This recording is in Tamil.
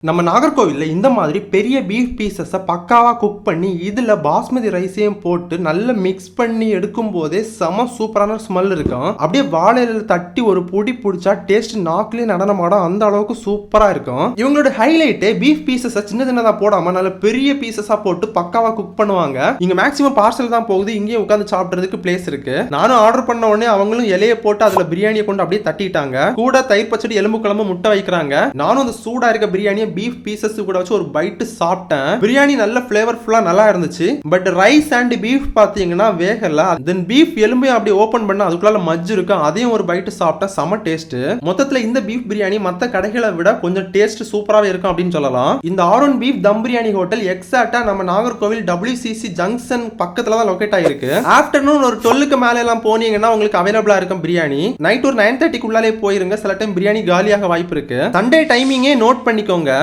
நம்ம நாகர்கோவில்ல இந்த மாதிரி பெரிய பீஃப் பீசஸை பக்காவாக குக் பண்ணி இதில் பாஸ்மதி ரைஸையும் போட்டு நல்லா மிக்ஸ் பண்ணி எடுக்கும் போதே செம சூப்பரான ஸ்மெல் இருக்கும். அப்படியே வாழையில தட்டி ஒரு பொடி பிடிச்சா டேஸ்ட் நாக்கிலே நடனமாடும், அந்த அளவுக்கு சூப்பராக இருக்கும். இவங்களோட ஹைலைட்டே பீஃப் பீசஸை சின்ன சின்னதாக போடாமல் நல்ல பெரிய பீசஸாக போட்டு பக்காவாக குக் பண்ணுவாங்க. இங்கே மேக்ஸிமம் பார்சல் தான் போகுது, இங்கேயும் உட்காந்து சாப்பிட்றதுக்கு பிளேஸ் இருக்கு. நானும் ஆர்டர் பண்ண உடனே அவங்களும் இலையை போட்டு அதில் பிரியாணியை கொண்டு அப்படியே தட்டிட்டாங்க. கூட தயிர் பச்சடி, எலும்பு குழம்பு, முட்டை வைக்கிறாங்க. நானும் அந்த சூடாக இருக்க பிரியாணியை பீஃப் பீசஸ் கூட வச்சு ஒரு பைட் சாப்பிட்டேன். பிரியாணி நல்ல ஃபிளேவர்ஃபுல்லா நல்லா இருந்துச்சு. பட் ரைஸ் அண்ட் பீஃப் பாத்தீங்கன்னா வேகல. தென் பீஃப் எலும்பையும் அப்படியே ஓபன் பண்ணா அதுக்குள்ள மஜ்ஜு இருக்கும், அதையும் ஒரு பைட் சாப்பிட்டேன். செம டேஸ்ட். மொத்தத்துல இந்த பீஃப் பிரியாணி மத்த கடைகளை விட கொஞ்சம் டேஸ்ட் சூப்பராகவே இருக்கும் அப்படின்னு சொல்லலாம். இந்த ஆரோன் பீஃப் தம் பிரியாணி ஹோட்டல் எக்ஸாக்டா நம்ம நாகர்கோவில் WCC ஜங்ஷன் பக்கத்துல தான் லொகேட் ஆயிருக்கு. ஆஃப்டர்நூன் ஒரு 12க்கு மேல எல்லாம் போனீங்கன்னா உங்களுக்கு அவைலபிளா இருக்கும் பிரியாணி. நைட் ஒரு 9:30க்குள்ளாலே போயிருங்க, சில டைம் பிரியாணி காலியாக வாய்ப்பு இருக்கு. சண்டே டைமிங்கே நோட் பண்ணிக்கோங்க.